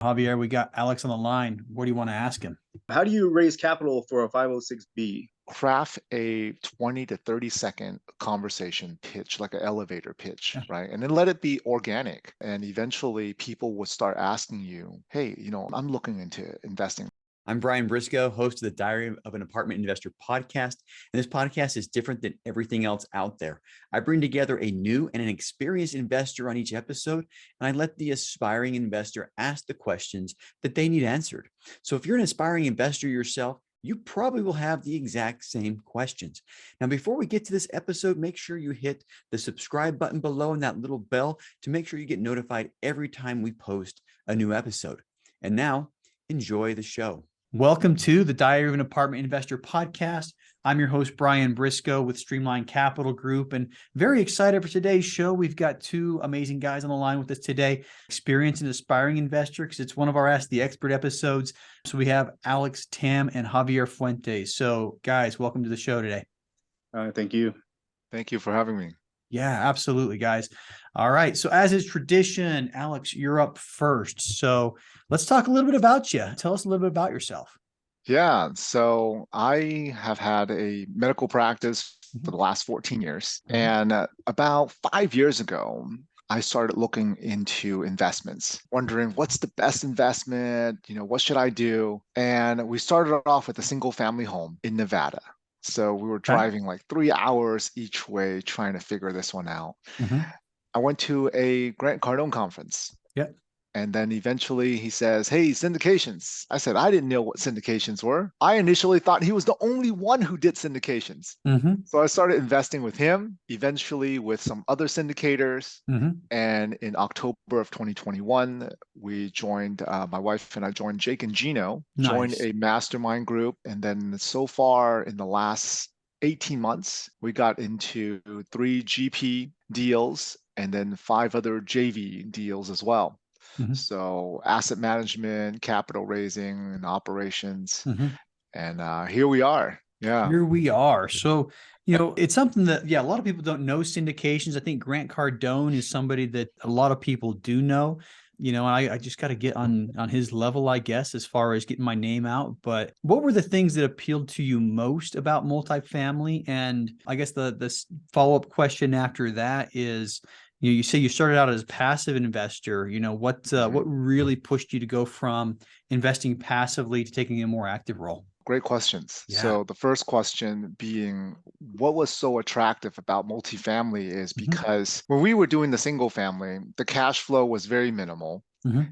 Javier, we got Alex on the line. What do you want to ask him? How do you raise capital for a 506B? Craft a 20 to 30-second conversation pitch, like an elevator pitch, Yeah. right? And then let it be organic. And eventually people will start asking you, hey, I'm looking into investing. I'm Brian Briscoe, host of the Diary of an Apartment Investor podcast. And this podcast is different than everything else out there. I bring together a new and an experienced investor on each episode, and I let the aspiring investor ask the questions that they need answered. So if you're an aspiring investor yourself, you probably will have the exact same questions. Now, before we get to this episode, make sure you hit the subscribe button below and that little bell to make sure you get notified every time we post a new episode. And now, enjoy the show. Welcome to the Diary of an Apartment Investor podcast. I'm your host, Brian Briscoe with Streamline Capital Group, and very excited for today's show. We've got two amazing guys on the line with us today, experienced and aspiring investor, because it's one of our Ask the Expert episodes. So we have Alex, Tam, and Javier Fuentes. So guys, welcome to the show today. Thank you. Thank you for having me. Yeah, absolutely, guys. All right. So as is tradition, Alex, you're up first. So let's talk a little bit about you. Tell us a little bit about yourself. Yeah, so I have had a medical practice for the last 14 years. And about 5 years ago, I started looking into investments, wondering what's the best investment, what should I do? And we started off with a single family home in Nevada. So we were driving like 3 hours each way trying to figure this one out. I went to a Grant Cardone conference. Yep. And then eventually he says, hey, syndications. I said, I didn't know what syndications were. I initially thought he was the only one who did syndications. So I started investing with him, eventually with some other syndicators. And in October of 2021, we joined, my wife and I joined Jake and Gino, joined a mastermind group. And then so far in the last 18 months, we got into 3 GP deals and then 5 other JV deals as well. So asset management, capital raising, and operations. And here we are. Yeah. Here we are. So, it's something that, a lot of people don't know syndications. I think Grant Cardone is somebody that a lot of people do know. I just got to get on his level, I guess, as far as getting my name out. But what were the things that appealed to you most about multifamily? And I guess the follow-up question after that is, you say you started out as a passive investor. What really pushed you to go from investing passively to taking a more active role? Great questions. Yeah. So the first question being, what was so attractive about multifamily is because when we were doing the single family, the cash flow was very minimal.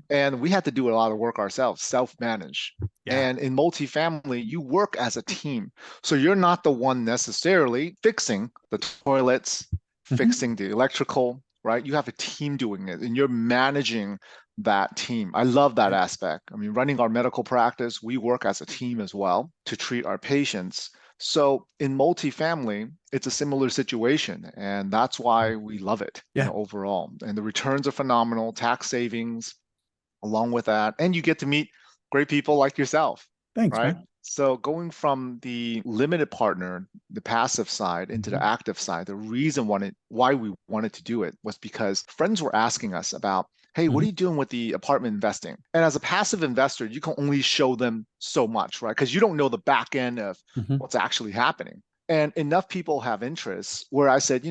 And we had to do a lot of work ourselves, self-manage. And in multifamily, you work as a team. So you're not the one necessarily fixing the toilets, fixing the electrical, right? You have a team doing it and you're managing that team. I love that aspect. I mean, running our medical practice, we work as a team as well to treat our patients. So in multifamily, it's a similar situation. And that's why we love it overall. And the returns are phenomenal, tax savings along with that. And you get to meet great people like yourself. Thanks, right? man. So going from the limited partner, the passive side, into the active side, the reason why we wanted to do it was because friends were asking us about, hey, what are you doing with the apartment investing? And as a passive investor, you can only show them so much, right? Because you don't know the back end of what's actually happening. And enough people have interests where I said,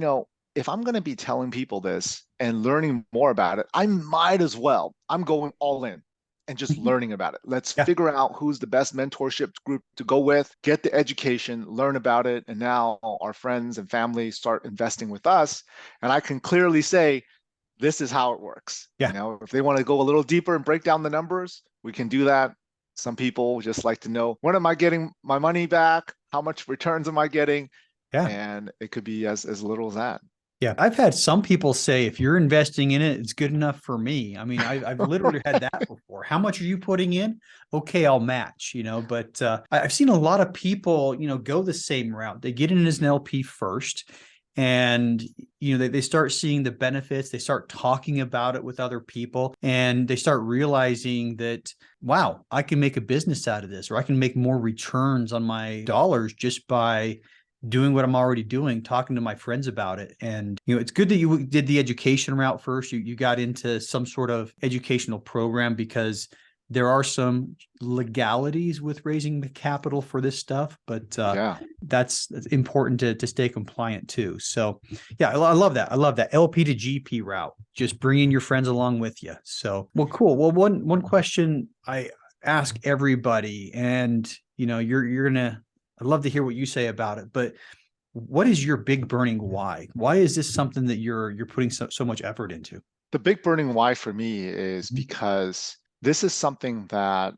if I'm going to be telling people this and learning more about it, I might as well. I'm going all in and just learning about it. Let's figure out who's the best mentorship group to go with, get the education, learn about it. And now our friends and family start investing with us. And I can clearly say, this is how it works. If they want to go a little deeper and break down the numbers, we can do that. Some people just like to know, when am I getting my money back? How much returns am I getting? And it could be as little as that. Yeah, I've had some people say, if you're investing in it, it's good enough for me. I mean, I've literally had that before. How much are you putting in? Okay, I'll match, but I've seen a lot of people, go the same route. They get in as an LP first, and, they start seeing the benefits. They start talking about it with other people, and they start realizing that, wow, I can make a business out of this, or I can make more returns on my dollars just by doing what I'm already doing, talking to my friends about it. And, it's good that you did the education route first. You got into some sort of educational program, because There are some legalities with raising the capital for this stuff, but that's important to stay compliant too. So yeah, I love that. I love that LP to GP route, just bringing your friends along with you. So, well, cool. Well, one question I ask everybody, and you're gonna, I'd love to hear what you say about it, but what is your big burning why? Why is this something that you're putting so much effort into? The big burning why for me is because this is something that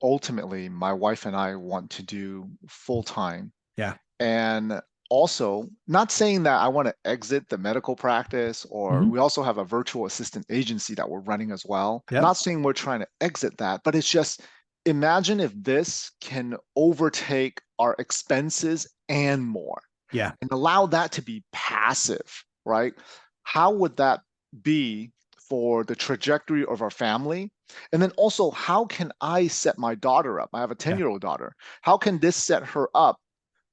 ultimately my wife and I want to do full time. Yeah. And also, not saying that I want to exit the medical practice, or we also have a virtual assistant agency that we're running as well. Yep. Not saying we're trying to exit that, but it's just, imagine if this can overtake our expenses and more. Yeah. And allow that to be passive, right? How would that be for the trajectory of our family? And then also, how can I set my daughter up? I have a 10-year-old daughter. How can this set her up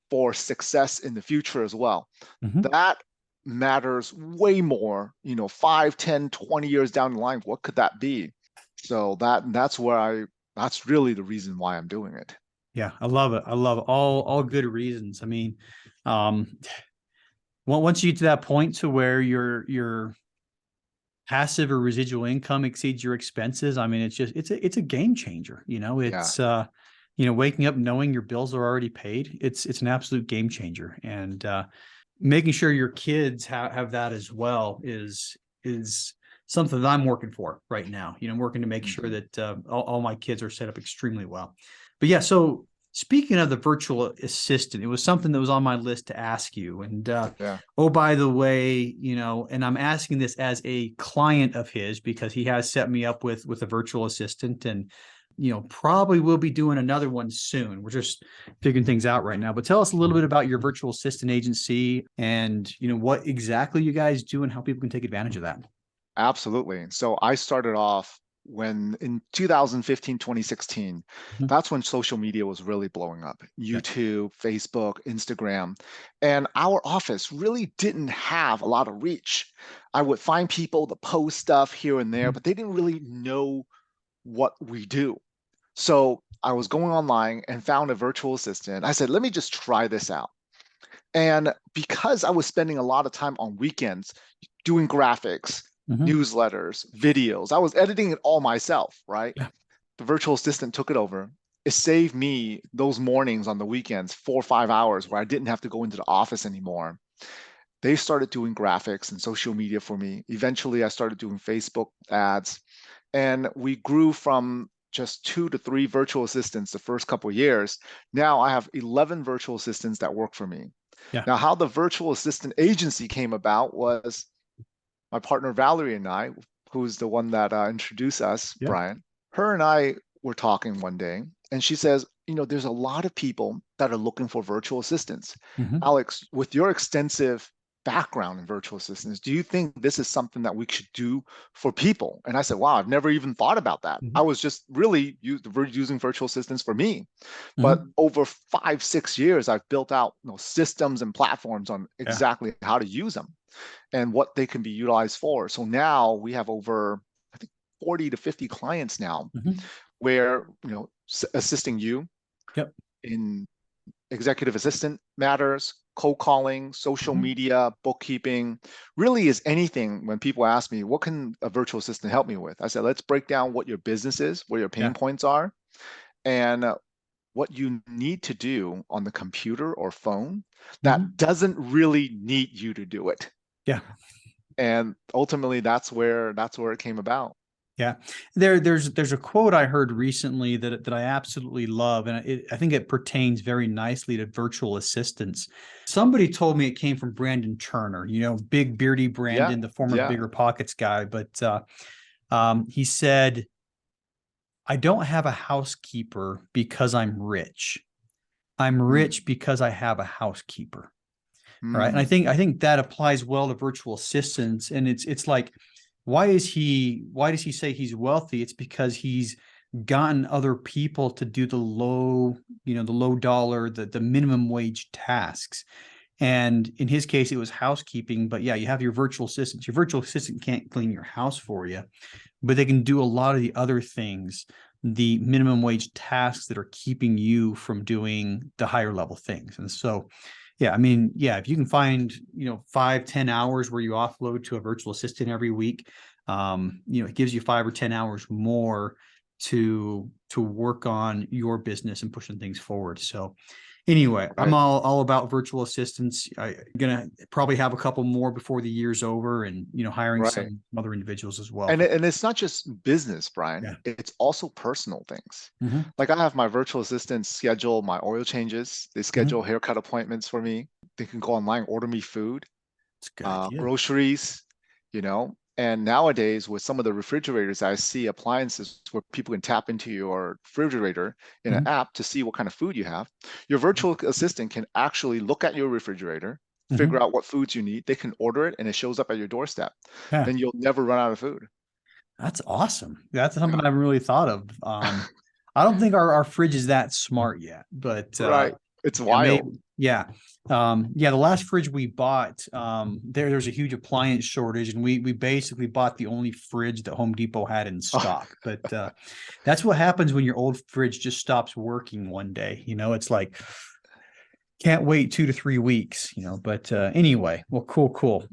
for success in the future as well? That matters way more, 5, 10, 20 years down the line. What could that be? So that's really the reason why I'm doing it. Yeah, I love it. I love all good reasons. I mean, once you get to that point to where your passive or residual income exceeds your expenses, I mean, it's a game changer. It's waking up knowing your bills are already paid. It's an absolute game changer, and making sure your kids have that as well is something that I'm working for right now. I'm working to make sure that all my kids are set up extremely well. But yeah, so speaking of the virtual assistant, it was something that was on my list to ask you. And oh, by the way, and I'm asking this as a client of his, because he has set me up with a virtual assistant, and probably we'll be doing another one soon. We're just figuring things out right now. But tell us a little bit about your virtual assistant agency, and what exactly you guys do and how people can take advantage of that. Absolutely. So I started off when in 2015, 2016, that's when social media was really blowing up. YouTube, Facebook, Instagram. And our office really didn't have a lot of reach. I would find people to post stuff here and there, but they didn't really know what we do. So I was going online and found a virtual assistant. I said, let me just try this out. And because I was spending a lot of time on weekends doing graphics, newsletters, videos, I was editing it all myself, right? Yeah. The virtual assistant took it over. It saved me those mornings on the weekends, 4 or 5 hours where I didn't have to go into the office anymore. They started doing graphics and social media for me. Eventually, I started doing Facebook ads, and we grew from just 2 to 3 virtual assistants the first couple of years. Now I have 11 virtual assistants that work for me. Yeah. Now, how the virtual assistant agency came about was my partner Valerie and I, who's the one that introduced us, Brian, her and I were talking one day, and she says, there's a lot of people that are looking for virtual assistants. Alex, with your extensive background in virtual assistants, do you think this is something that we should do for people? And I said, wow, I've never even thought about that. I was just really using virtual assistants for me. But over 5, 6 years, I've built out systems and platforms on exactly how to use them and what they can be utilized for. So now we have over, I think, 40 to 50 clients now where, assisting you in executive assistant matters, cold calling, social media, bookkeeping, really is anything. When people ask me, what can a virtual assistant help me with? I said, let's break down what your business is, where your pain points are, and what you need to do on the computer or phone that doesn't really need you to do it. Yeah. And ultimately that's where it came about. Yeah. There's a quote I heard recently that I absolutely love, and I think it pertains very nicely to virtual assistants. Somebody told me it came from Brandon Turner, big beardy Brandon, the former Bigger Pockets guy. But he said, I don't have a housekeeper because I'm rich. I'm rich because I have a housekeeper. Right. And I think that applies well to virtual assistants. And it's like, why does he say he's wealthy? It's because he's gotten other people to do the low dollar, the minimum wage tasks. And in his case, it was housekeeping. But yeah, you have your virtual assistants. Your virtual assistant can't clean your house for you, but they can do a lot of the other things the minimum wage tasks that are keeping you from doing the higher level things. And so, yeah, I mean, yeah, if you can find, 5-10 hours where you offload to a virtual assistant every week, it gives you 5 or 10 hours more to work on your business and pushing things forward. So anyway, I'm Right. all about virtual assistants. I'm gonna probably have a couple more before the year's over, and hiring Right. some other individuals as well. And it's not just business, Brian. Yeah. It's also personal things. Mhm. Like I have my virtual assistants schedule my oil changes. They schedule haircut appointments for me. They can go online, order me food, It's a good idea. groceries, you know. And nowadays, with some of the refrigerators, I see appliances where people can tap into your refrigerator in an Mhm. app to see what kind of food you have. Your virtual assistant can actually look at your refrigerator, figure Mhm. out what foods you need. They can order it, and it shows up at your doorstep. Yeah, Then you'll never run out of food. that's awesome. That's something Yeah. I haven't really thought of. I don't think our fridge is that smart yet, but Right. It's yeah, maybe, wild. yeah. The last fridge we bought, there's a huge appliance shortage, and we basically bought the only fridge that Home Depot had in stock. But that's what happens when your old fridge just stops working one day. It's like can't wait 2 to 3 weeks. But anyway, well, cool.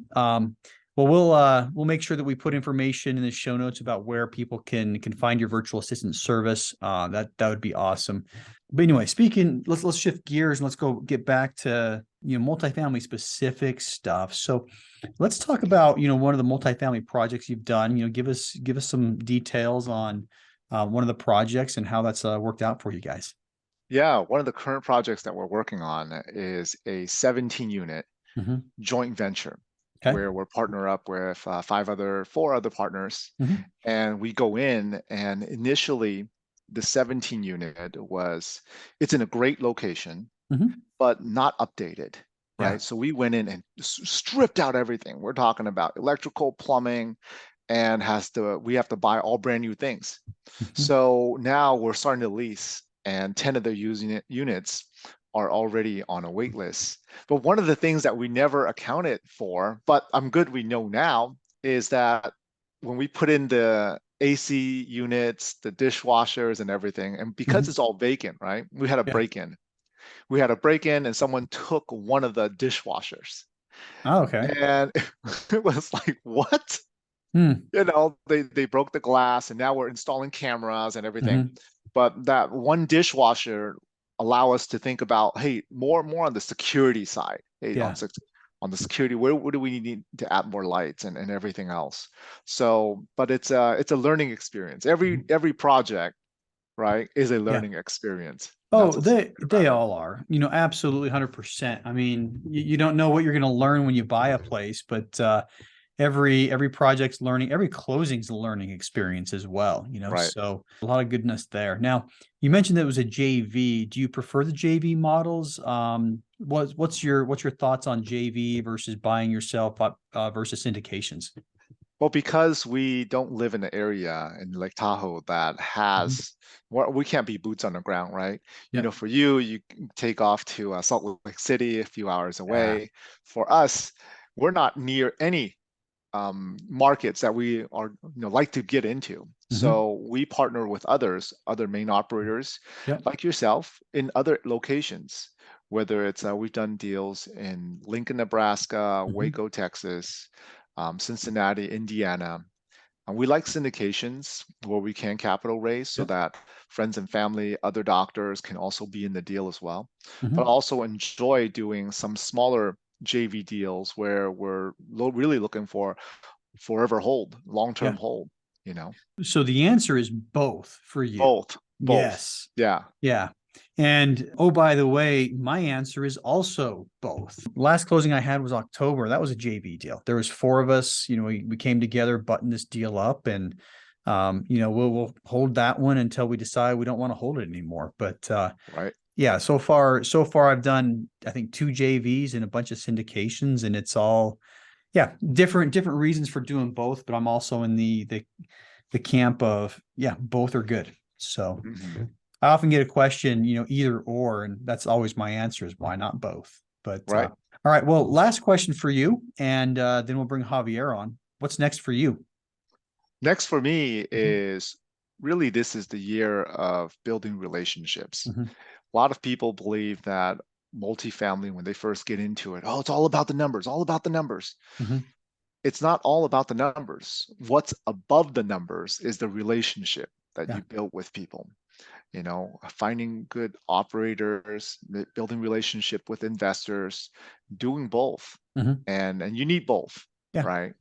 Well, we'll make sure that we put information in the show notes about where people can find your virtual assistant service. That would be awesome. But anyway, let's shift gears and let's go get back to multifamily specific stuff. So let's talk about one of the multifamily projects you've done. Give us some details on one of the projects and how that's worked out for you guys. Yeah, one of the current projects that we're working on is a 17 unit Mm-hmm. joint venture Okay. where we're partner up with 4 other partners. Mm-hmm. And we go in, and initially the 17 unit it's in a great location, Mm-hmm. but not updated. Yeah. Right. So we went in and stripped out everything. We're talking about electrical, plumbing, and we have to buy all brand new things. Mm-hmm. So now we're starting to lease, and 10 of the units are already on a wait list. But one of the things that we never accounted for, but I'm good we know now, is that when we put in the AC units, the dishwashers and everything, and because Mm-hmm. it's all vacant, right? We had a Yeah. break-in. We had a break-in and someone took one of the dishwashers. Oh, okay. And it was like, what? Hmm. They broke the glass, and now we're installing cameras and everything. Mm-hmm. But that one dishwasher allow us to think about, hey, more on the security side. Hey, Yeah. on the security, where do we need to add more lights and everything else? So, but it's a learning experience. Every project, right, is a Yeah. learning experience. Oh, That's what's they good about it. all are, absolutely 100%. I mean, you don't know what you're going to learn when you buy a place, but every project's learning, every closing's a learning experience as well, Right. so a lot of goodness there. Now, you mentioned that it was a JV. Do you prefer the JV models? What's your thoughts on JV versus buying yourself up versus syndications? Well, because we don't live in an area in Lake Tahoe that has, well, we can't be boots on the ground, right? Yeah. For you can take off to Salt Lake City, a few hours Yeah. away. For us, we're not near any markets that we are, like to get into. So we partner with other main operators Yeah. like yourself in other locations, whether it's we've done deals in Lincoln, Nebraska, Waco, Texas, Cincinnati, Indiana. And we like syndications where we can capital raise so Yeah. that friends and family, other doctors can also be in the deal as well. Mhm. But also enjoy doing some smaller JV deals where we're really looking for forever hold, long-term Yeah. hold, So the answer is both for you. both. Yes. Yeah. Yeah. And oh, by the way, my answer is also both. Last closing I had was October. That was a JV deal. There was 4 of us, we came together, buttoned this deal up, and we'll hold that one until we decide we don't want to hold it anymore. But Right. yeah, so far I've done, I think, 2 JVs and a bunch of syndications, and it's all, yeah, different reasons for doing both. But I'm also in the camp of, yeah, both are good. So Mhm. I often get a question, either or, and that's always my answer is why not both? But Right. all right, well, last question for you, and then we'll bring Javier on. What's next for you? Next for me is really this is the year of building relationships. Mhm. A lot of people believe that multifamily, when they first get into it, oh, it's all about the numbers, all about the numbers. Mhm. It's not all about the numbers. What's above the numbers is the relationship that Yeah. you build with people. Finding good operators, building relationship with investors, doing both. Mhm. And you need both, Yeah. right?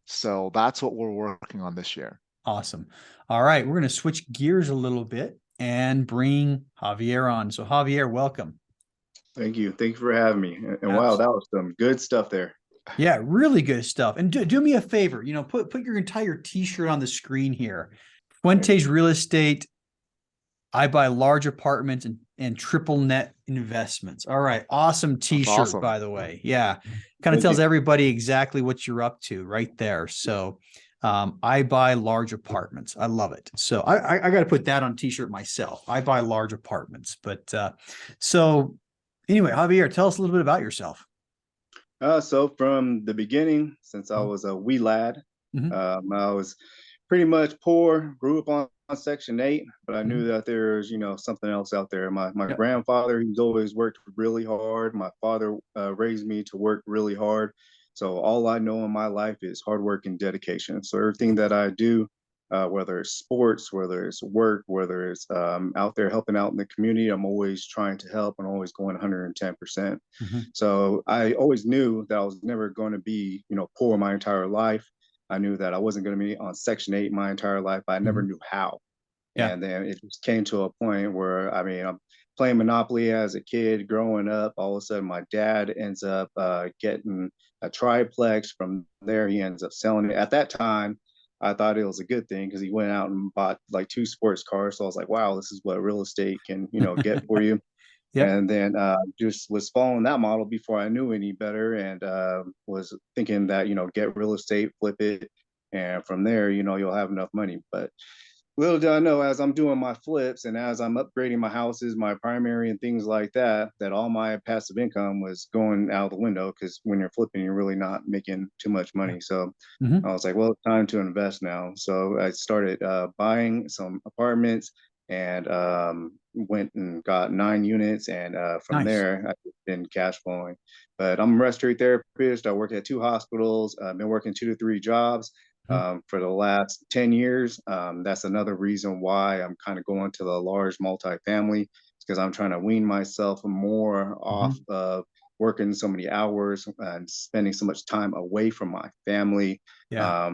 So that's what we're working on this year. Awesome. All right. We're going to switch gears a little bit and bring Javier on. So, Javier, welcome. Thank you. Thank you for having me. And wow, Abs- that was some good stuff there. Yeah, really good stuff. And do me a favor, put your entire t-shirt on the screen here. Fuentes Real Estate. I buy large apartments and triple net investments. All right. Awesome That's t-shirt, awesome. by the way. Yeah. Kind of Thank tells you. everybody exactly what you're up to right there. So I buy large apartments. I love it. So I got to put that on t-shirt myself. I buy large apartments. But so anyway, Javier, tell us a little bit about yourself. So from the beginning, since I Mhm. was a wee lad, Mhm. I was pretty much poor, grew up on Section 8, but I knew Mhm. that there's, something else out there. My Yep. grandfather, he's always worked really hard. My father raised me to work really hard. So all I know in my life is hard work and dedication. So everything that I do, whether it's sports, whether it's work, whether it's out there helping out in the community, I'm always trying to help and always going 110%. Mhm. So I always knew that I was never going to be, poor my entire life. I knew that I wasn't going to be on Section 8 my entire life, but I never Mhm. knew how. Yeah. And then it just came to a point where, I mean, I'm playing Monopoly as a kid growing up. All of a sudden, my dad ends up getting a triplex. From there, he ends up selling it. At that time, I thought it was a good thing because he went out and bought like 2 sports cars. So I was like, wow, this is what real estate can, get for you. Yep. And then just was following that model before I knew any better, and was thinking that get real estate, flip it, and from there you'll have enough money. But little did I know, as I'm doing my flips and as I'm upgrading my houses, my primary and things like that, that all my passive income was going out the window, because when you're flipping, you're really not making too much Yeah. money. So Mhm. I was like, well, it's time to invest now. So I started buying some apartments, and went and got 9 units. And from Nice. there, I've been cash flowing. But I'm a respiratory therapist. I work at 2 hospitals. I've been working 2 to 3 jobs Mhm. for the last 10 years. That's another reason why I'm kind of going to the large multifamily, because I'm trying to wean myself more off Mhm. of working so many hours and spending so much time away from my family. Yeah.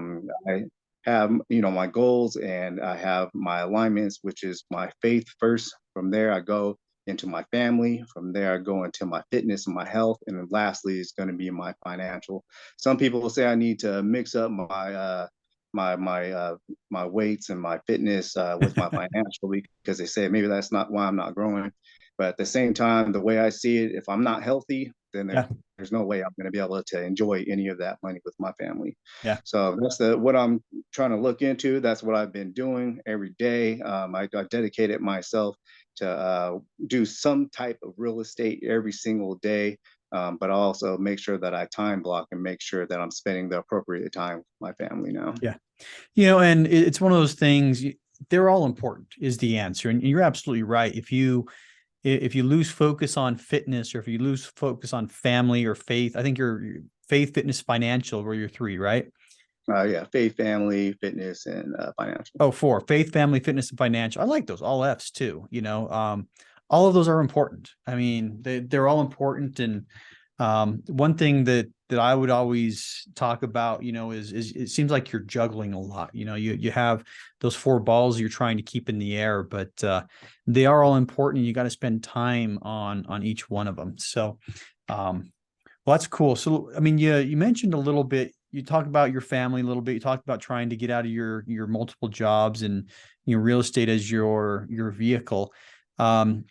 I have my goals, and I have my alignments, which is my faith first. From there, I go into my family. From there, I go into my fitness and my health, and then lastly is going to be my financial. Some people will say I need to mix up my weights and my fitness with my financial, because they say maybe that's not why I'm not growing. But at the same time, the way I see it, if I'm not healthy, then Yeah. there's no way I'm going to be able to enjoy any of that money with my family. Yeah. So that's what I'm trying to look into. That's what I've been doing every day. I dedicated myself to do some type of real estate every single day, but also make sure that I time block and make sure that I'm spending the appropriate time with my family now. Yeah. And it's one of those things, they're all important is the answer. And you're absolutely right. If you lose focus on fitness, or if you lose focus on family or faith, I think your faith, fitness, financial were your three, right? Yeah, faith, family, fitness, and financial. Oh, four: faith, family, fitness, and financial. I like those, all F's too. All of those are important. I mean, they're all important. And one thing that I would always talk about, is it seems like you're juggling a lot. You have those four balls you're trying to keep in the air, but they are all important. You got to spend time on each one of them. So, well, that's cool. So, I mean, you mentioned a little bit. You talked about your family a little bit. You talked about trying to get out of your multiple jobs and real estate as your vehicle. Um,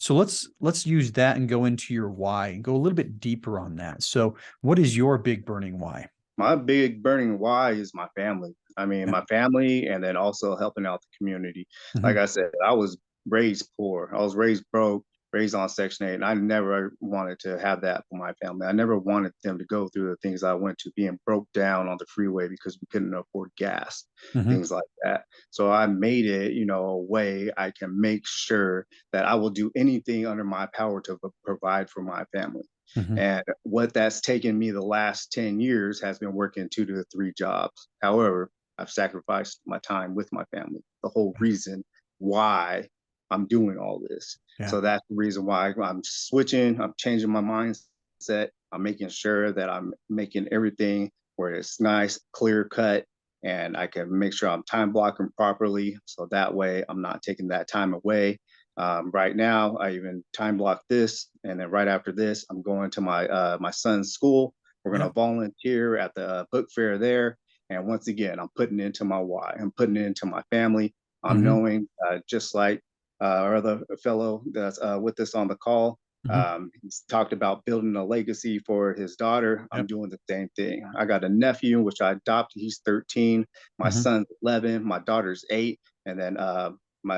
so let's use that and go into your why and go a little bit deeper on that. So, what is your big burning why? My big burning why is my family. I mean, Yeah. my family, and then also helping out the community. Like Mhm. I said, I was raised poor. I was raised broke. raised on Section 8, and I never wanted to have that for my family. I never wanted them to go through the things I went to, being broke down on the freeway because we couldn't afford gas, Mhm. things like that. So I made it, a way I can make sure that I will do anything under my power to provide for my family. Mhm. And what that's taken me the last 10 years has been working 2 to 3 jobs. However, I've sacrificed my time with my family. The whole reason why I'm doing all this. Yeah. So that's the reason why I'm switching, I'm changing my mindset. I'm making sure that I'm making everything where it's nice, clear cut, and I can make sure I'm time blocking properly. So that way I'm not taking that time away. Right now, I even time block this, and then right after this, I'm going to my son's school. We're going Yeah. to volunteer at the book fair there, and once again, I'm putting it into my why. I'm putting it into my family. I'm Mhm. knowing, just like our other fellow that's with us on the call, Mhm. he's talked about building a legacy for his daughter. I'm Yep. doing the same thing. I got a nephew, which I adopted. He's 13. My Mhm. son's 11. My daughter's 8. And then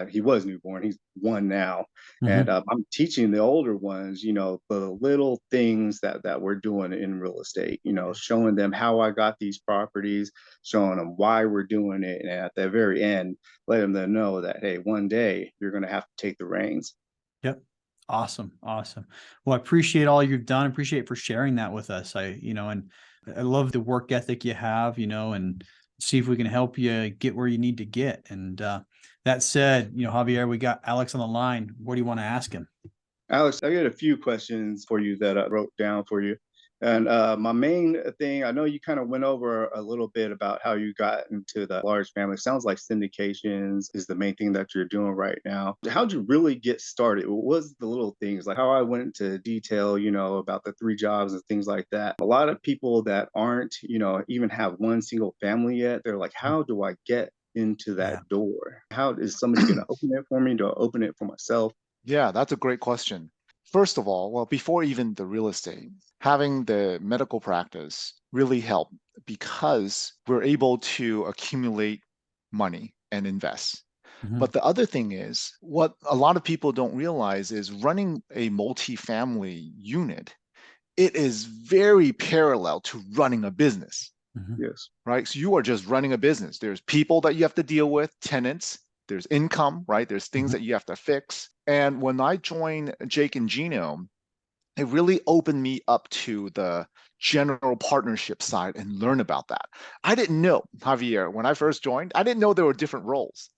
he was newborn. He's 1 now, and Mhm. I'm teaching the older ones, the little things that we're doing in real estate. Showing them how I got these properties, showing them why we're doing it, and at the very end, letting them know that hey, one day you're going to have to take the reins. Yep. Awesome. Awesome. Well, I appreciate all you've done. Appreciate for sharing that with us. And I love the work ethic you have, and see if we can help you get where you need to get. And that said, Javier, we got Alex on the line. What do you want to ask him? Alex, I got a few questions for you that I wrote down for you. And my main thing, I know you kind of went over a little bit about how you got into the large family. Sounds like syndications is the main thing that you're doing right now. How'd you really get started? What was the little things like how I went into detail, about the 3 jobs and things like that? A lot of people that aren't, even have one single family yet, they're like, how do I get into Yeah. that door? How is somebody going to open it for me? Do I open it for myself? Yeah, that's a great question. First of all, well, before even the real estate, having the medical practice really helped because we're able to accumulate money and invest. Mhm. But the other thing is, what a lot of people don't realize is running a multifamily unit, it is very parallel to running a business, Mhm. Yes. right? So you are just running a business. There's people that you have to deal with, tenants, there's income, right? There's things Mhm. that you have to fix. And when I joined Jake and Gino, it really opened me up to the general partnership side and learn about that. I didn't know, Javier, when I first joined, I didn't know there were different roles.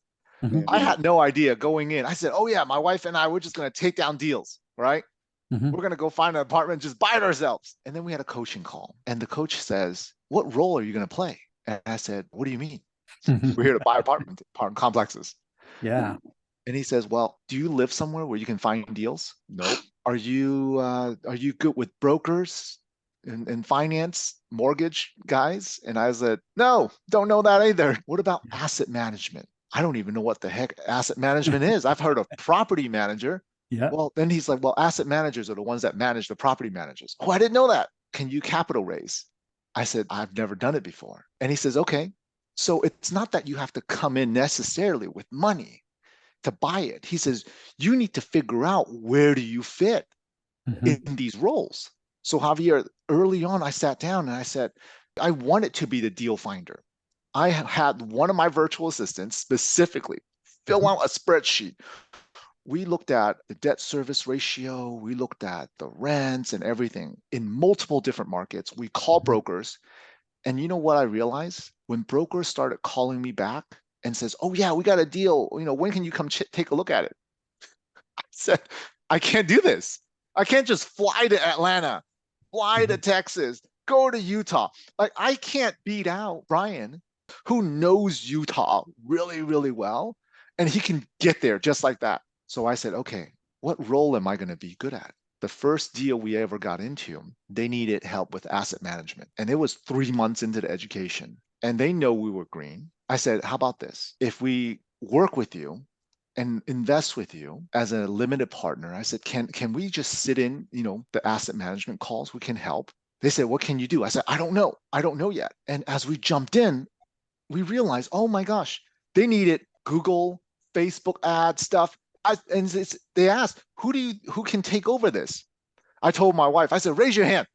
Mhm. I Mhm. had no idea going in. I said, oh, yeah, my wife and I, we're just going to take down deals, right? Mhm. We're going to go find an apartment, just buy it ourselves. And then we had a coaching call. And the coach says, what role are you going to play? And I said, what do you mean? We're here to buy apartment complexes. Yeah. And he says, well, do you live somewhere where you can find deals? Nope. Are you good with brokers and finance, mortgage guys? And I said, no, don't know that either. What about asset management? I don't even know what the heck asset management is. I've heard of property manager. Yeah. Well, then he's like, well, asset managers are the ones that manage the property managers. Oh, I didn't know that. Can you capital raise? I said, I've never done it before. And he says, okay. So it's not that you have to come in necessarily with money to buy it. He says, you need to figure out where do you fit in Mhm. these roles. So Javier, early on, I sat down and I said, I wanted to be the deal finder. I had one of my virtual assistants specifically fill Mhm. out a spreadsheet. We looked at the debt service ratio, we looked at the rents and everything in multiple different markets. We call Mhm. brokers. And you know what I realized? When brokers started calling me back and says, oh yeah, we got a deal. When can you come take a look at it? I said, I can't do this. I can't just fly to Atlanta, fly to Mhm. Texas, go to Utah. Like I can't beat out Brian, who knows Utah really, really well, and he can get there just like that. So I said, okay, what role am I going to be good at? The first deal we ever got into, they needed help with asset management. And it was 3 months into the education. And they know we were green. I said, how about this? If we work with you and invest with you as a limited partner. I said, can we just sit in, the asset management calls? We can help. They said, what can you do? I said, I don't know. I don't know yet. And as we jumped in, we realized, oh my gosh, they needed Google, Facebook ad stuff. They asked, who can take over this? I told my wife, I said, raise your hand.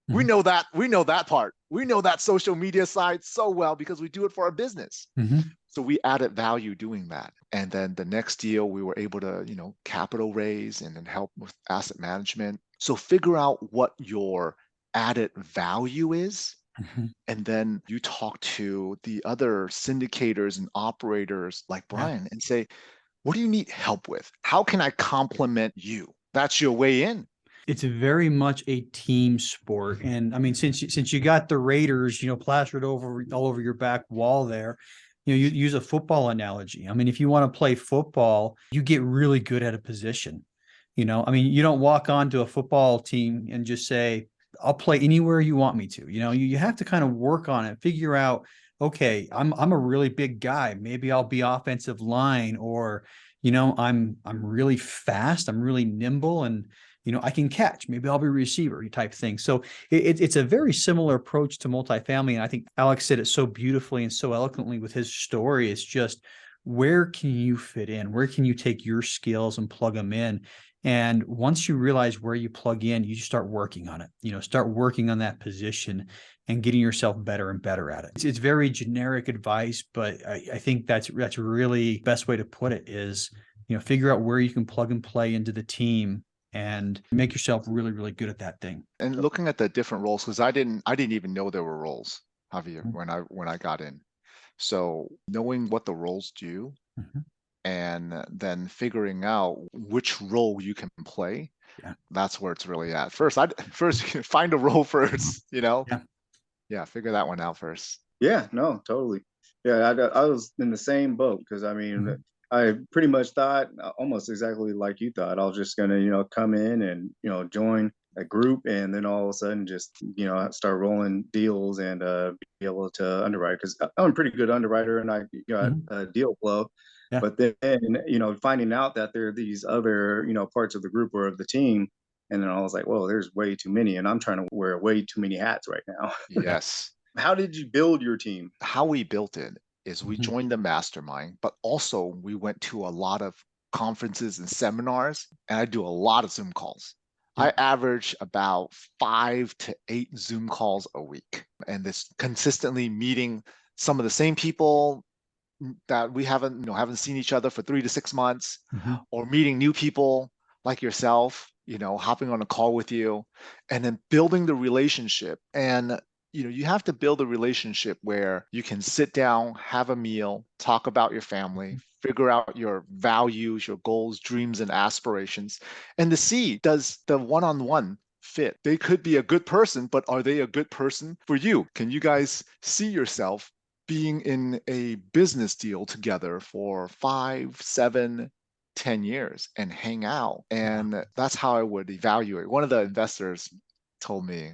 We Mhm. know that. We know that part. We know that social media side so well because we do it for our business. Mhm. So we added value doing that. And then the next deal, we were able to, capital raise and then help with asset management. So figure out what your added value is. Mhm. And then you talk to the other syndicators and operators like Yeah. Brian and say, what do you need help with? How can I complement you? That's your way in. It's very much a team sport. And I mean, since you got the Raiders, plastered over all over your back wall there, you use a football analogy. I mean, if you want to play football, you get really good at a position. I mean, you don't walk onto a football team and just say, I'll play anywhere you want me to. You have to kind of work on it, figure out, okay, I'm a really big guy. Maybe I'll be offensive line, or I'm really fast, I'm really nimble, and I can catch. Maybe I'll be a receiver type thing. So it's a very similar approach to multifamily. And I think Alex said it so beautifully and so eloquently with his story. It's just, where can you fit in? Where can you take your skills and plug them in? And once you realize where you plug in, you start working on it. Start working on that position and getting yourself better and better at it. It's very generic advice, but I think that's really the best way to put it is, figure out where you can plug and play into the team and make yourself really, really good at that thing. And looking at the different roles, because I didn't even know there were roles, Javier, Mhm. when I got in. So knowing what the roles do Mhm. and then figuring out which role you can play, Yeah. that's where it's really at. First, first find a role first, Yeah. Yeah, figure that one out first. Yeah, no, totally. Yeah, I was in the same boat because I mean, Mhm. I pretty much thought almost exactly like you thought. I was just gonna, come in and join a group, and then all of a sudden just start rolling deals and be able to underwrite because I'm a pretty good underwriter and I got Mhm. deal flow. Yeah. But then finding out that there are these other parts of the group or of the team, and then I was like, whoa, there's way too many, and I'm trying to wear way too many hats right now. Yeah. Yes. How did you build your team? How we built it is we Mhm. joined the mastermind, but also we went to a lot of conferences and seminars, and I do a lot of Zoom calls. Yeah. I average about 5 to 8 Zoom calls a week, and this consistently meeting some of the same people that we haven't seen each other for 3 to 6 months, Mhm. or meeting new people like yourself, hopping on a call with you, and then building the relationship. And you have to build a relationship where you can sit down, have a meal, talk about your family, figure out your values, your goals, dreams, and aspirations, and to see, does the one-on-one fit? They could be a good person, but are they a good person for you? Can you guys see yourself being in a business deal together for 5, 7, 10 years and hang out? Yeah. And that's how I would evaluate. One of the investors told me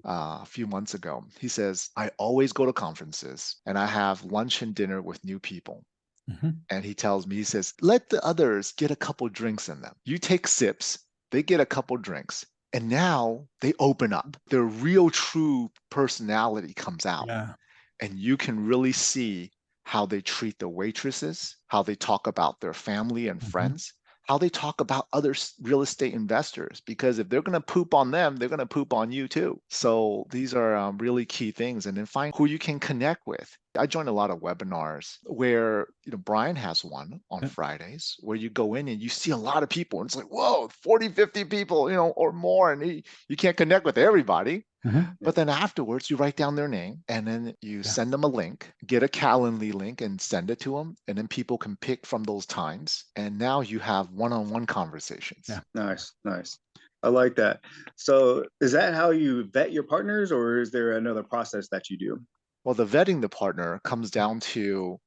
a few months ago, he says, I always go to conferences and I have lunch and dinner with new people. Mhm. And he tells me, he says, let the others get a couple drinks in them. You take sips, they get a couple drinks. And now they open up. Their real, true personality comes out, Yeah. and you can really see how they treat the waitresses, how they talk about their family and Mhm. friends, how they talk about other real estate investors. Because if they're going to poop on them, they're going to poop on you too. So these are really key things. And then find who you can connect with. I joined a lot of webinars where, Brian has one on Yeah. Fridays where you go in and you see a lot of people. And it's like, whoa, 40, 50 people, or more. And you can't connect with everybody. Mhm. But then afterwards, you write down their name and then you Yeah. send them a link, get a Calendly link and send it to them. And then people can pick from those times. And now you have one-on-one conversations. Yeah. Nice, nice. I like that. So, is that how you vet your partners, or is there another process that you do? Well, the vetting the partner comes down to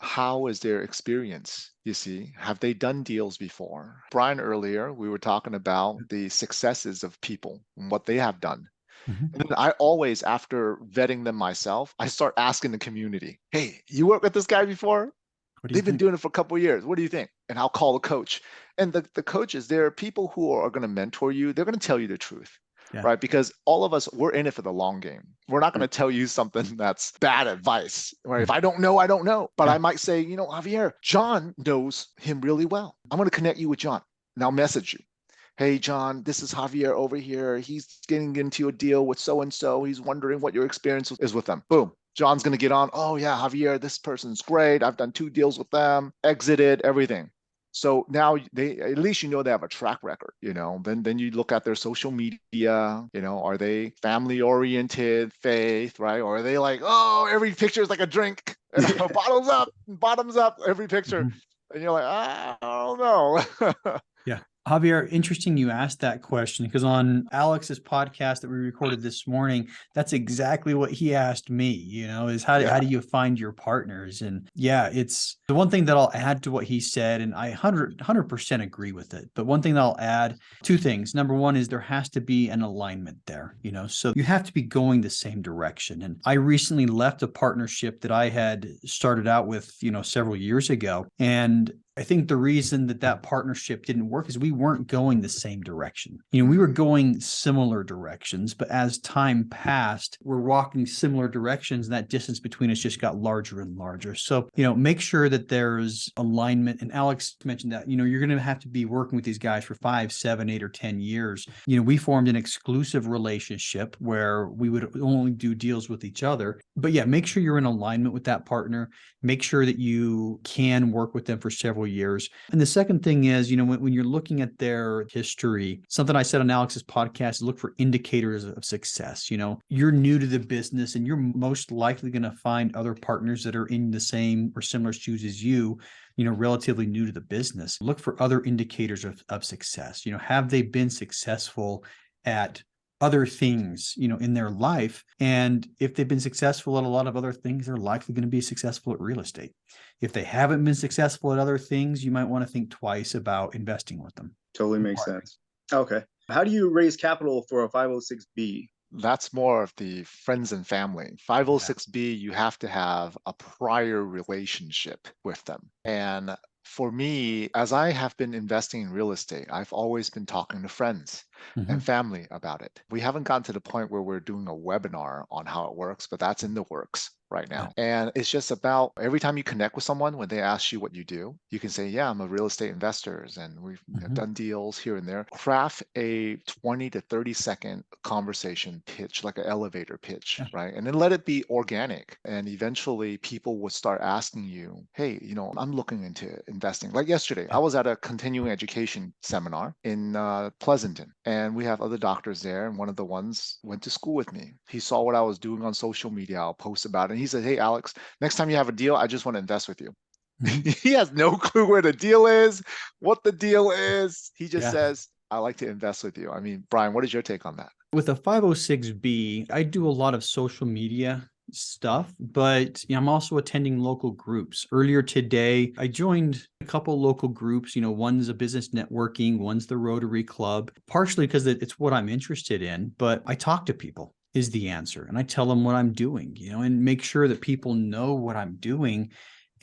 how is their experience? You see, have they done deals before? Brian, earlier, we were talking about the successes of people and what they have done. Mhm. And then I always, after vetting them myself, I start asking the community, hey, you worked with this guy before? What do you They've been think? doing it for a couple of years. What do you think? And I'll call the coach. And the coaches, there are people who are going to mentor you. They're going to tell you the truth. right? Because all of us, we're in it for the long game. We're not going to tell you something that's bad advice, right? If I don't know, I don't know. But I might say, Javier, John knows him really well. I'm going to connect you with John. And I'll message you. Hey, John, this is Javier over here. He's getting into a deal with so-and-so. He's wondering what your experience is with them. Boom. John's going to get on. Oh, yeah, Javier, this person's great. I've done 2 deals with them, exited, everything. So now at least they have a track record, then you look at their social media, are they family oriented, faith, right? Or are they like, oh, every picture is like a drink, bottoms up, every picture. And you're like, I don't know. Yeah. Javier, interesting you asked that question, because on Alex's podcast that we recorded this morning, that's exactly what he asked me, is how do you find your partners? And yeah, it's the one thing that I'll add to what he said, and I 100% agree with it. But one thing that I'll add, 2 things. Number one is there has to be an alignment there, so you have to be going the same direction. And I recently left a partnership that I had started out with, several years ago. And I think the reason that partnership didn't work is we weren't going the same direction. We were going similar directions, but as time passed, we're walking similar directions, and that distance between us just got larger and larger. So, make sure that there's alignment. And Alex mentioned that, you're going to have to be working with these guys for 5, 7, 8, or 10 years. We formed an exclusive relationship where we would only do deals with each other. But yeah, make sure you're in alignment with that partner. Make sure that you can work with them for several years. And the second thing is, when you're looking at their history, something I said on Alex's podcast is look for indicators of success. You're new to the business, and you're most likely going to find other partners that are in the same or similar shoes as you, relatively new to the business. Look for other indicators of success. Have they been successful at other things, in their life? And if they've been successful at a lot of other things, they're likely going to be successful at real estate. If they haven't been successful at other things, you might want to think twice about investing with them. Totally makes sense. Okay. How do you raise capital for a 506B? That's more of the friends and family. 506B, you have to have a prior relationship with them. And for me, as I have been investing in real estate, I've always been talking to friends and family about it. We haven't gotten to the point where we're doing a webinar on how it works, but that's in the works right now. And it's just about every time you connect with someone, when they ask you what you do, you can say, yeah, I'm a real estate investor, and we've done deals here and there. Craft a 20 to 30 second conversation pitch, like an elevator pitch, right? And then let it be organic. And eventually people will start asking you, hey, I'm looking into investing. Like yesterday, I was at a continuing education seminar in Pleasanton, and we have other doctors there. And one of the ones went to school with me. He saw what I was doing on social media. I'll post about it. And he said, hey, Alex, next time you have a deal, I just want to invest with you. He has no clue where the deal is, what the deal is. He just says, I like to invest with you. I mean, Brian, what is your take on that? With a 506B, I do a lot of social media stuff, but I'm also attending local groups. Earlier today, I joined a couple local groups. One's a business networking, one's the Rotary Club, partially because it's what I'm interested in, but I talk to people is the answer. And I tell them what I'm doing, and make sure that people know what I'm doing.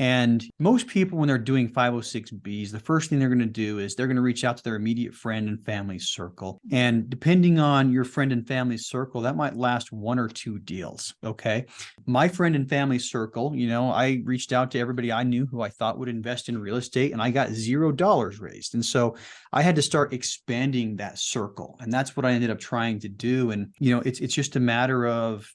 And most people, when they're doing 506Bs, the first thing they're going to do is they're going to reach out to their immediate friend and family circle. And depending on your friend and family circle, that might last 1 or 2 deals. Okay. My friend and family circle, I reached out to everybody I knew who I thought would invest in real estate, and I got $0 raised. And so I had to start expanding that circle. And that's what I ended up trying to do. And, it's just a matter of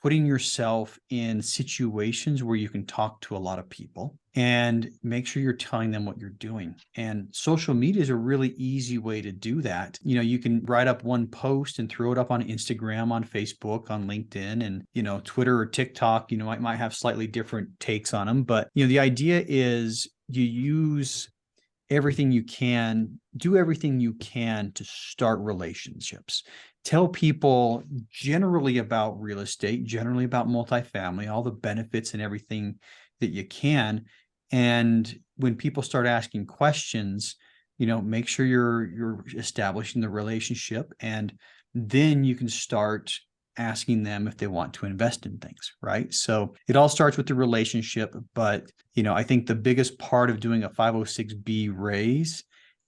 putting yourself in situations where you can talk to a lot of people and make sure you're telling them what you're doing. And social media is a really easy way to do that. You can write up one post and throw it up on Instagram, on Facebook, on LinkedIn, and, Twitter or TikTok, might have slightly different takes on them. But, the idea is you use everything you can, do everything you can to start relationships. Tell people generally about real estate, generally about multifamily, all the benefits and everything that you can. And when people start asking questions, make sure you're establishing the relationship, and then you can start asking them if they want to invest in things, right? So it all starts with the relationship. But, I think the biggest part of doing a 506B raise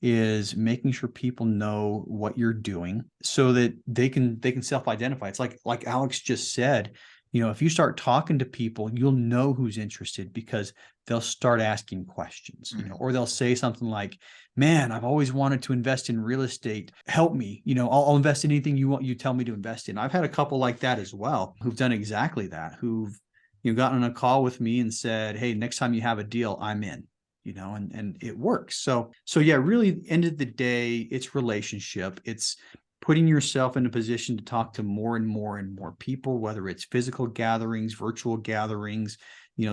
is making sure people know what you're doing so that they can self-identify. It's like Alex just said, if you start talking to people, you'll know who's interested because they'll start asking questions, or they'll say something like, man, I've always wanted to invest in real estate. Help me. I'll invest in anything you tell me to invest in. I've had a couple like that as well, who've done exactly that, who've gotten on a call with me and said, hey, next time you have a deal, I'm in. And it works. So yeah, really, end of the day, it's relationship. It's putting yourself in a position to talk to more and more and more people, whether it's physical gatherings, virtual gatherings,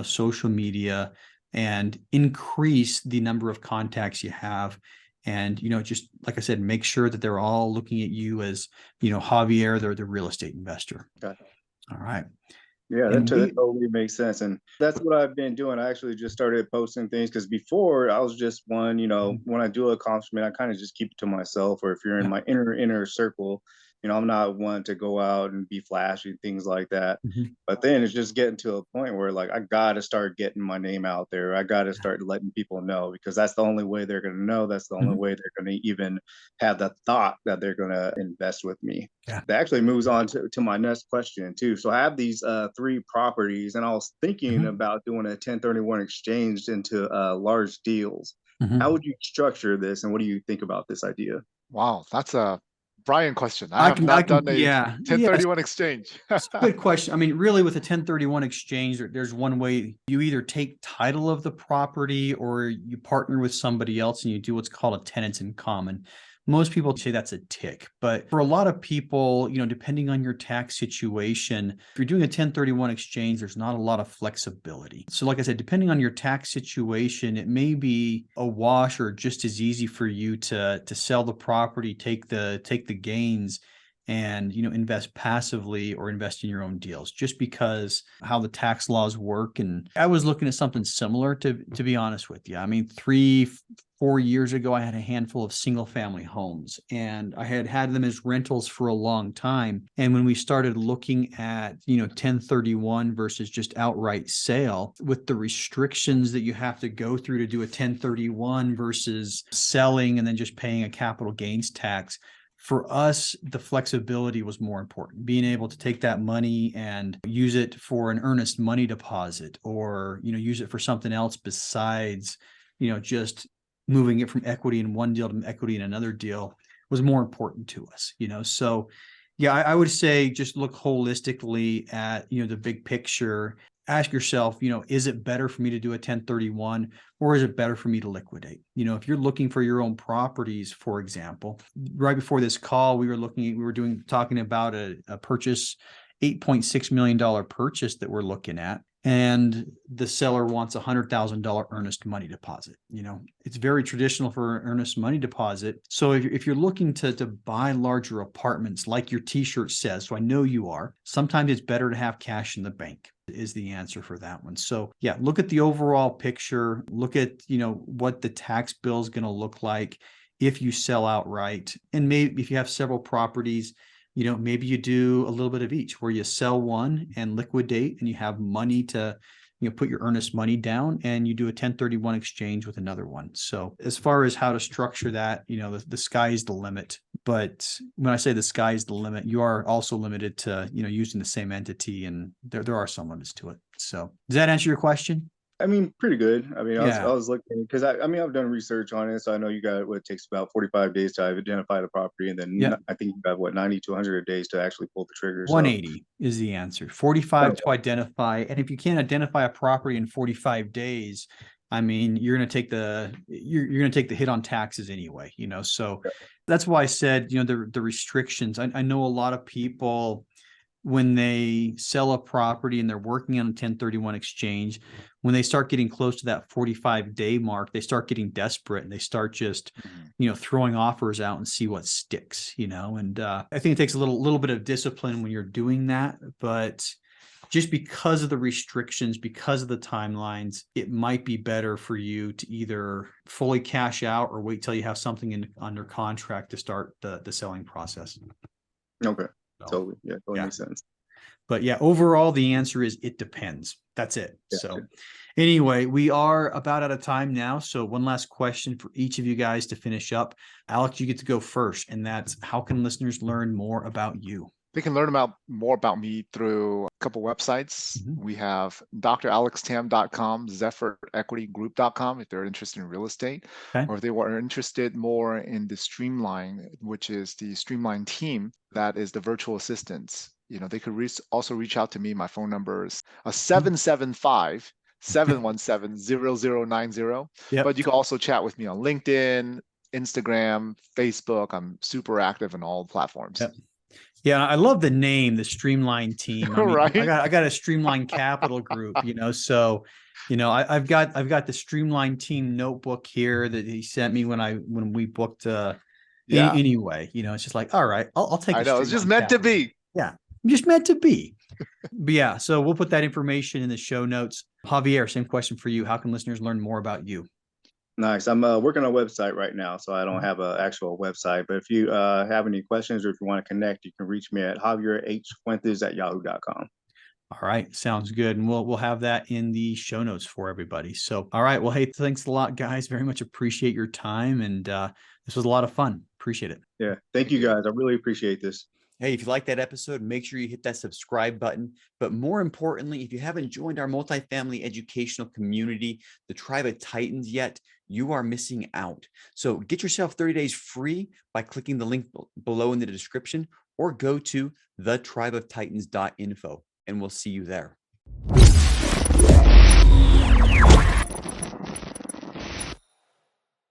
social media, and increase the number of contacts you have. And, just like I said, make sure that they're all looking at you as, Javier, they're the real estate investor. Got it. All right. Yeah, that totally makes sense. And that's what I've been doing. I actually just started posting things because before I was just one, when I do an accomplishment, I kind of just keep it to myself. Or if you're in my inner circle, I'm not one to go out and be flashy, things like that. But then it's just getting to a point where like I gotta start getting my name out there. I gotta start letting people know because that's the only way they're gonna know. That's the only way they're gonna even have the thought that they're gonna invest with me. Yeah. That actually moves on to my next question too. So I have these 3 properties, and I was thinking about doing a 1031 exchange into large deals. How would you structure this, and what do you think about this idea? Wow, that's a Brian question. I have not done a 1031 exchange. It's a good question. I mean, really, with a 1031 exchange, there's one way. You either take title of the property or you partner with somebody else and you do what's called a tenants in common. Most people say that's a tick, but for a lot of people, depending on your tax situation, if you're doing a 1031 exchange, there's not a lot of flexibility. So like I said, depending on your tax situation, it may be a wash or just as easy for you to sell the property, take the gains, and invest passively or invest in your own deals, just because how the tax laws work. And I was looking at something similar, to be honest with you. I mean, 3-4 years ago, I had a handful of single family homes, and I had them as rentals for a long time. And when we started looking at 1031 versus just outright sale, with the restrictions that you have to go through to do a 1031 versus selling and then just paying a capital gains tax, for us, the flexibility was more important. Being able to take that money and use it for an earnest money deposit, or use it for something else besides just moving it from equity in one deal to equity in another deal, was more important to us. So yeah, I would say just look holistically at the big picture. Ask yourself, is it better for me to do a 1031 or is it better for me to liquidate? If you're looking for your own properties, for example, right before this call, we were talking about a purchase, $8.6 million purchase that we're looking at. And the seller wants $100,000 earnest money deposit. It's very traditional for an earnest money deposit. So if you're looking to buy larger apartments, like your t-shirt says, so I know you are, sometimes it's better to have cash in the bank, is the answer for that one. So yeah, look at the overall picture, look at, what the tax bill is going to look like if you sell outright. And maybe if you have several properties, maybe you do a little bit of each, where you sell one and liquidate and you have money to, put your earnest money down, and you do a 1031 exchange with another one. So as far as how to structure that, the sky's the limit. But when I say the sky's the limit, you are also limited to, using the same entity, and there are some limits to it. So does that answer your question? I mean, pretty good. I mean, Yeah. I was looking because I've done research on it, so I know you got what takes about 45 days to identify the property, and then I think you got 90 to 100 days to actually pull the trigger. 180 is the answer. 45 to identify, and if you can't identify a property in 45 days, I mean, you're going to take the hit on taxes anyway. So that's why I said the restrictions. I know a lot of people, when they sell a property and they're working on a 1031 exchange, when they start getting close to that 45-day mark, they start getting desperate and they start just, throwing offers out and see what sticks, and I think it takes a little bit of discipline when you're doing that. But just because of the restrictions, because of the timelines, it might be better for you to either fully cash out or wait till you have something under contract to start the selling process. Okay. Totally. Yeah, totally makes sense. But yeah, overall, the answer is it depends. That's it. Yeah. So anyway, we are about out of time now. So one last question for each of you guys to finish up. Alex, you get to go first. And that's, how can listeners learn more about you? They can learn more about me through a couple websites. We have dralextam.com, zephyrequitygroup.com if they're interested in real estate, or if they were interested more in the Streamline, which is the Streamline team, that is the virtual assistants. They could also reach out to me. My phone number is 775-717-0090. But you can also chat with me on LinkedIn, Instagram, Facebook. I'm super active in all platforms. Yeah, I love the name, the Streamline team. I mean, Right? I got a Streamline Capital Group, so I've got the Streamline team notebook here that he sent me when we booked anyway. It's just like, all right, I'll take I a know, it's just Streamline meant to Capital. be. Yeah, just meant to be. But yeah, so we'll put that information in the show notes. Javier, same question for you. How can listeners learn more about you? Nice. I'm working on a website right now, so I don't have an actual website. But if you have any questions or if you want to connect, you can reach me at javierhfuentes@yahoo.com. All right, sounds good. And we'll have that in the show notes for everybody. So, all right. Well, hey, thanks a lot, guys. Very much appreciate your time. And this was a lot of fun. Appreciate it. Yeah. Thank you, guys. I really appreciate this. Hey, if you like that episode, make sure you hit that subscribe button. But more importantly, if you haven't joined our multifamily educational community, the Tribe of Titans, yet, you are missing out. So get yourself 30 days free by clicking the link below in the description, or go to thetribeoftitans.info, and we'll see you there.